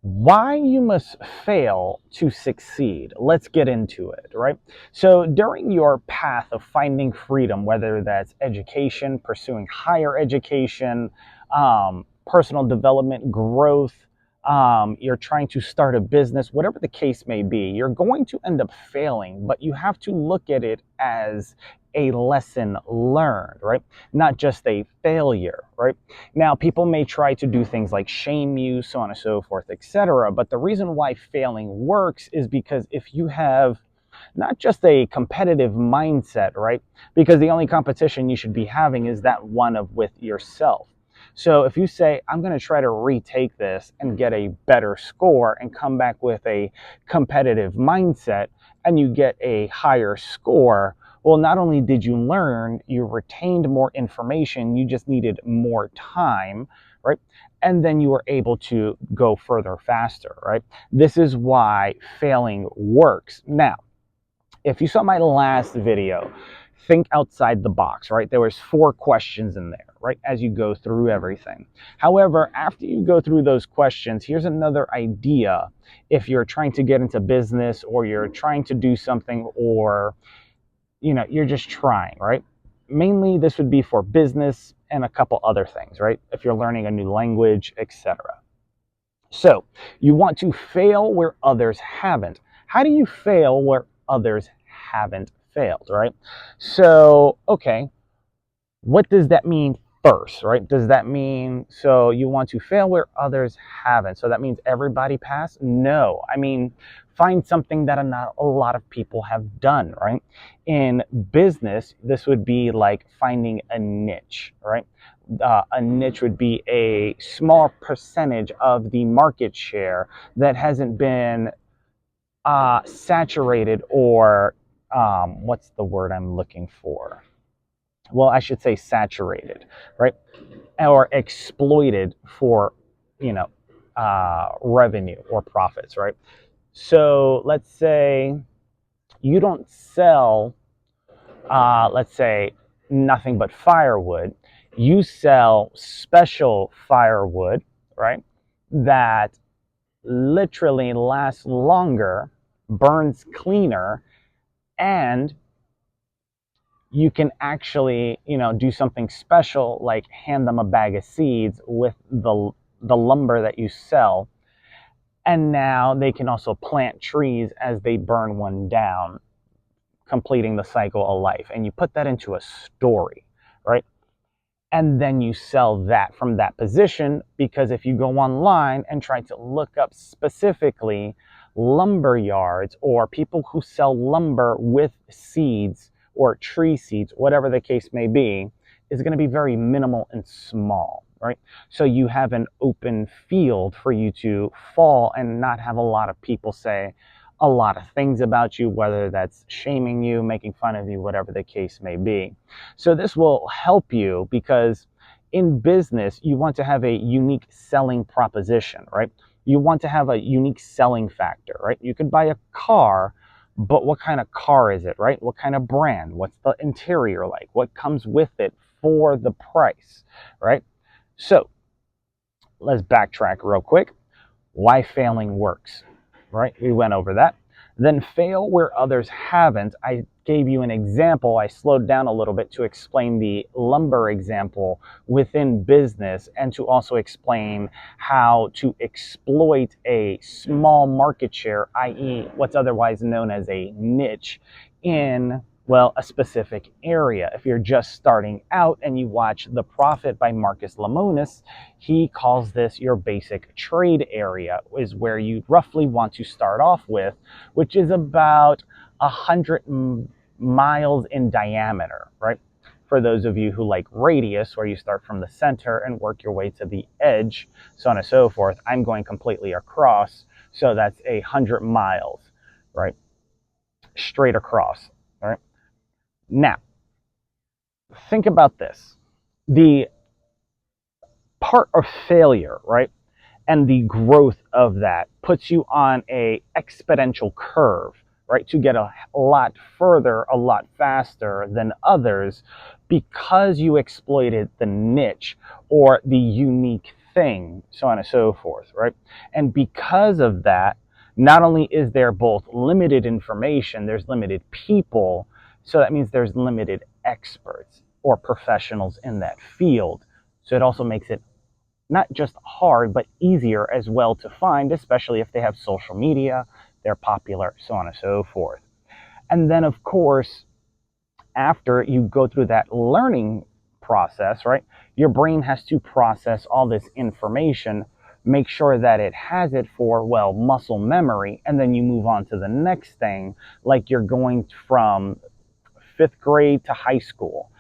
Why you must fail to succeed. Let's get into it, right? So, during your path of finding freedom, whether that's education, pursuing higher education, personal development, growth, you're trying to start a business, whatever the case may be, you're going to end up failing, but you have to look at it as a lesson learned, right? Not just a failure, right? Now, people may try to do things like shame you, so on and so forth, etc. But the reason why failing works is because if you have not just a competitive mindset, right? Because the only competition you should be having is that one of with yourself. So if you say, I'm going to try to retake this and get a better score and come back with a competitive mindset and you get a higher score, well, not only did you learn, you retained more information, you just needed more time, right? And then you were able to go further faster, right? This is why failing works. Now, if you saw my last video, think outside the box, right? There was 4 questions in there, right? As you go through everything. However, after you go through those questions, here's another idea. If you're trying to get into business or you're trying to do something or you're just trying, right? Mainly this would be for business and a couple other things, right? If you're learning a new language, etc. So, you want to fail where others haven't. How do you fail where others haven't failed, right? So, okay, what does that mean first, right? Does that mean so you want to fail where others haven't? So that means everybody passed? No. I mean, find something that not a lot of people have done, right? In business, this would be like finding a niche, right? A niche would be a small percentage of the market share that hasn't been saturated or what's the word I'm looking for? Well, I should say saturated, right? Or exploited for, you know, revenue or profits, right? So let's say you don't sell, let's say, nothing but firewood. You sell special firewood, right? That literally lasts longer, burns cleaner, and you can actually, do something special like hand them a bag of seeds with the lumber that you sell. And now they can also plant trees as they burn one down, completing the cycle of life. And you put that into a story, right? And then you sell that from that position, because if you go online and try to look up specifically lumber yards or people who sell lumber with seeds or tree seeds, whatever the case may be, is going to be very minimal and small, right? So you have an open field for you to fall and not have a lot of people say a lot of things about you, whether that's shaming you, making fun of you, whatever the case may be. So this will help you because in business, you want to have a unique selling proposition, right? You want to have a unique selling factor, right? You could buy a car, but what kind of car is it, right? What kind of brand? What's the interior like? What comes with it for the price, right? So let's backtrack real quick. Why failing works, right? We went over that. Then fail where others haven't. I gave you an example. I slowed down a little bit to explain the lumber example within business and to also explain how to exploit a small market share, i.e., what's otherwise known as a niche, in well, a specific area. If you're just starting out and you watch The Profit by Marcus Lemonis, he calls this your basic trade area, is where you roughly want to start off with, which is about 100 miles in diameter, right? For those of you who like radius, where you start from the center and work your way to the edge, so on and so forth, I'm going completely across, so that's 100 miles, right? Straight across, right? Now, think about this. The part of failure, right, and the growth of that puts you on a exponential curve, right, to get a lot further, a lot faster than others because you exploited the niche or the unique thing, so on and so forth, right? And because of that, not only is there both limited information, there's limited people, so that means there's limited experts or professionals in that field. So it also makes it not just hard, but easier as well to find, especially if they have social media, they're popular, so on and so forth. And then, of course, after you go through that learning process, right, your brain has to process all this information, make sure that it has it for, well, muscle memory, and then you move on to the next thing, like you're going from fifth grade to high school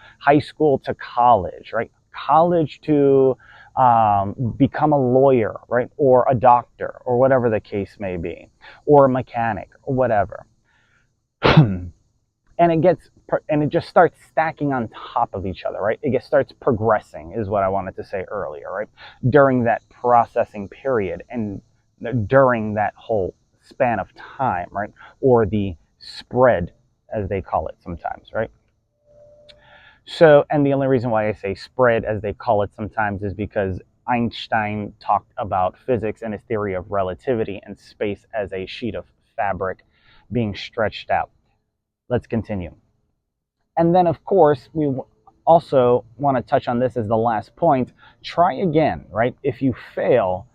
to college, right? College to become a lawyer, right? Or a doctor, or whatever the case may be, or a mechanic, or whatever. And it just starts stacking on top of each other, right? It starts progressing, is what I wanted to say earlier, right? During that processing period and during that whole span of time, right? Or the spread, as they call it sometimes, right? So, and the only reason why I say spread, as they call it sometimes, is because Einstein talked about physics and his theory of relativity and space as a sheet of fabric being stretched out. Let's continue. And then, of course, we also want to touch on this as the last point. Try again, right? If you fail,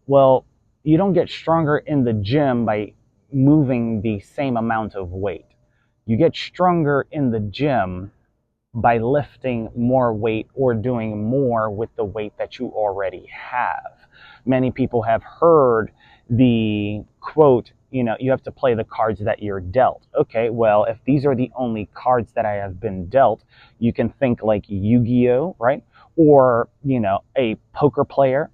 well, you don't get stronger in the gym by moving the same amount of weight. You get stronger in the gym by lifting more weight or doing more with the weight that you already have. Many people have heard the quote, you have to play the cards that you're dealt. Okay, well, if these are the only cards that I have been dealt, you can think like Yu-Gi-Oh, right? Or, a poker player,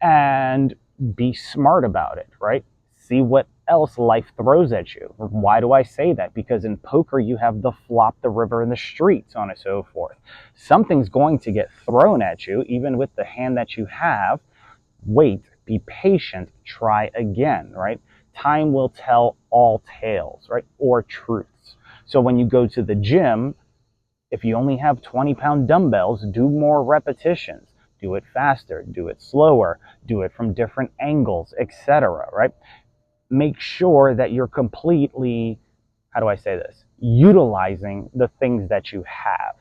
and be smart about it, right? See what else life throws at you. Why do I say that? Because in poker, you have the flop, the river, and the street, so on and so forth. Something's going to get thrown at you, even with the hand that you have. Wait, be patient, try again, right? Time will tell all tales, right? Or truths. So when you go to the gym, if you only have 20-pound dumbbells, do more repetitions. Do it faster, do it slower, do it from different angles, etc., right? Make sure that you're completely, how do I say this, utilizing the things that you have,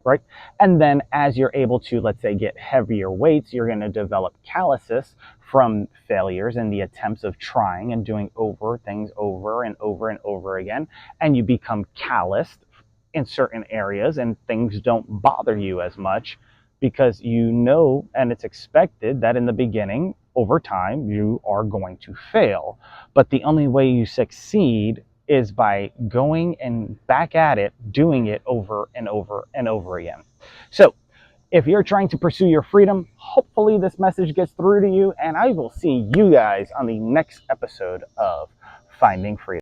right? And then as you're able to, let's say, get heavier weights, you're going to develop calluses from failures and the attempts of trying and doing things over and over and over again. And you become calloused in certain areas and things don't bother you as much because and it's expected that in the beginning, over time, you are going to fail. But the only way you succeed is by going and back at it, doing it over and over and over again. So if you're trying to pursue your freedom, hopefully this message gets through to you, and I will see you guys on the next episode of Finding Freedom.